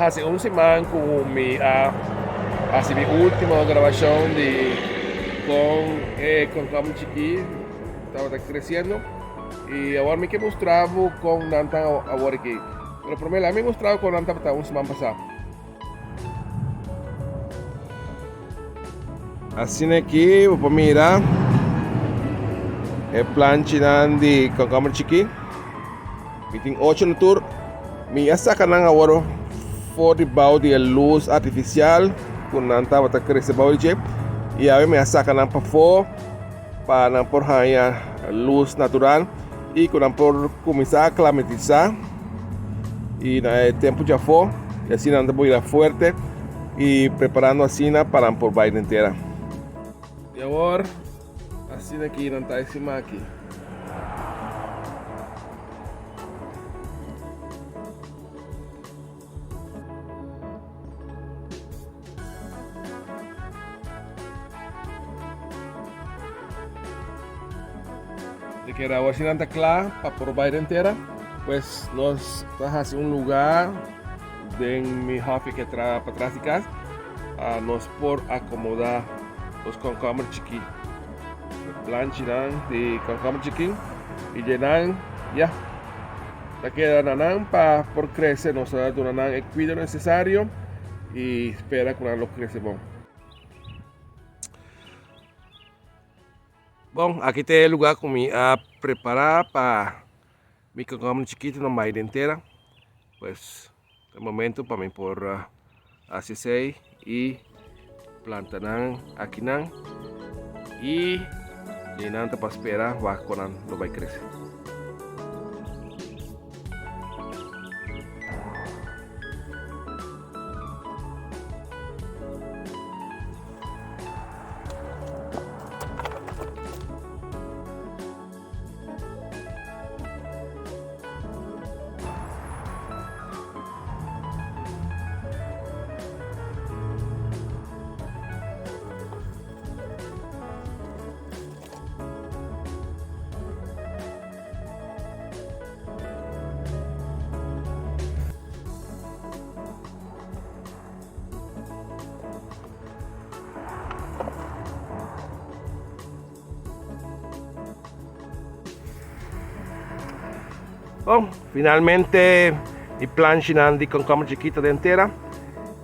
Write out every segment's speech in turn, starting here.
hace un semana con hace mi última grabación con Common Chiqui, estaba creciendo y ahora me que mostraba con Nanta ahora que, pero primero me mostraba con Nanta hasta un semana pasado. Assim aqui, vou mirar é planchinan di con Common Chiqui. Meeting 8 no tour. Mi asa ka nang agora for the bawdi a luz artificial kung nanta bata cresce bawdi chip. E aí me asa ka nang pa 4 para nang por hanya luz natural e kung nang por começar a climatizar e na tempo já for e assim nanda boira fuerte e preparando assim para por baile inteira. E agora assim aqui não tá esse aqui. De que era así nanta clara para por baile inteira, pues nós hace un lugar de mi jefe que trae para atrás de casa, nos por acomodar los concomers chiqui, planchinan de concomers chiqui y llenan ya. La queda nanan para por crecer, nos da el cuidado necesario y espera que lo crece bom. Bom, aqui tem lugar com a preparar para mi concomers chiquito na maíra inteira, pues de momento para mim por ACC e plantanan aqui nan e llenando para esperar vai quando não vai crescer. Bom, finalmente mi planchinandi con como chiquita de entera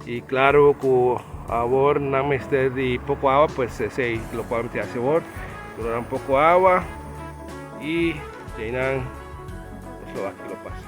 y claro que ahora no me esté de poco agua, pues se lo puedo meter a sabor, con un poco agua y llenan lo aquí lo paso.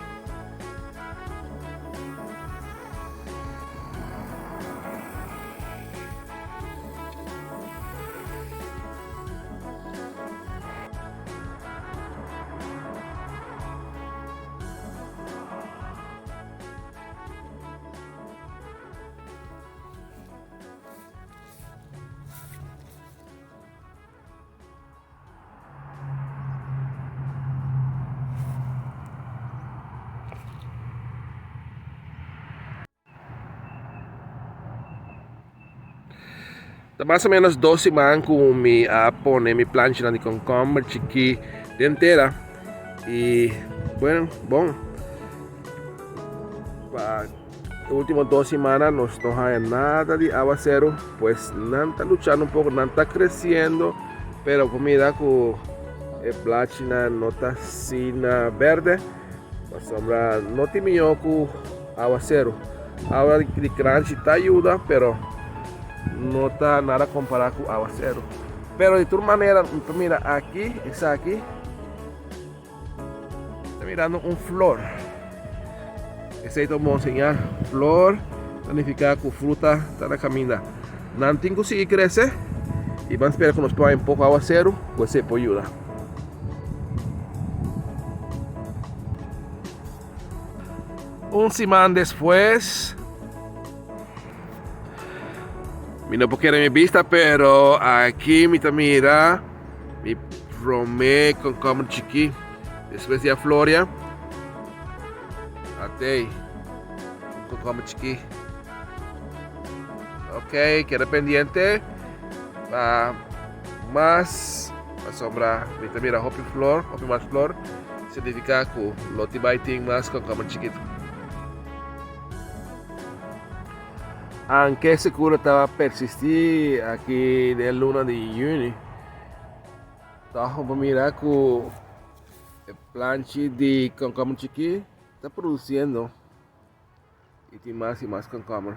Más o menos 2 semanas con mi pone mi plancha de concombre chiqui de entera y bueno, para las últimas 2 semanas no hay nada de aguacero, pues no está luchando un poco, no está creciendo, pero comida con el plancha no está sin verde, pues sombra no tiene con aguacero. Ahora de crunch te ayuda, pero no está nada comparado con aguacero. Pero de todas maneras, mira, aquí, está aquí, está mirando un flor. Ese es como enseñar flor, significa que fruta está na caminha. No tengo si crece y vamos a esperar que nos ponga un poco de aguacero, pues se puede ayudar. Un semana después, no porque era mi vista, pero aquí mira mi promé con como chiqui después de Floria até con como chiqui. Ok, queda pendiente más a sombra mira hopi flor, hopi más flor significa que lo te vai ter más con como chiquito. Anche sicuro estava persistir aqui de luna de junho. Então vamos mirar que o planche de concombre chiqui está produzindo e mais concombre.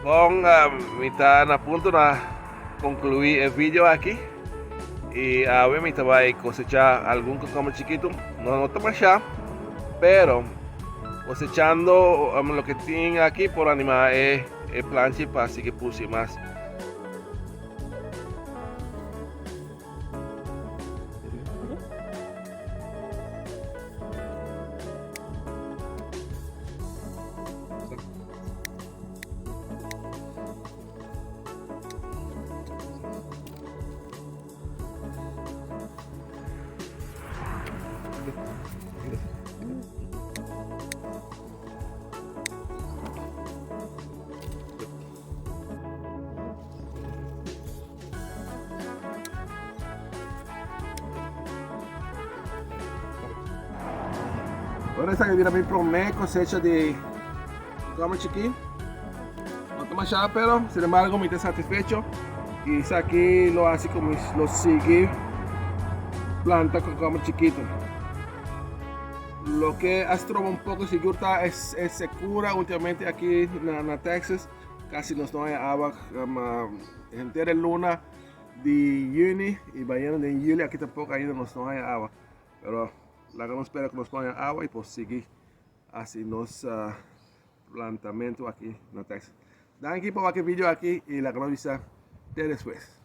Bom, me está na ponto na concluir el vídeo aqui. Y ahora me vai cosechar algún concombre chiquito, no toma ya, pero cosechando lo que tiene aquí por animar el planche para así que puse más. Ahora esta que viene mi primer cosecha de concombre chiqui. No toma ya, pero sin embargo me está satisfecho. Y aquí lo hace como lo sigue planta concombre chiquito. Lo que astroba un poco si gusta es secura últimamente aquí en Texas. Casi no hay agua entera luna de junio y mañana de julio aquí tampoco ainda no hay agua. Pero la que espera que nos pongan agua y pues seguir así nos plantamento aquí en Texas. Dan aquí por aquel vídeo aquí y la que nos avisa de después.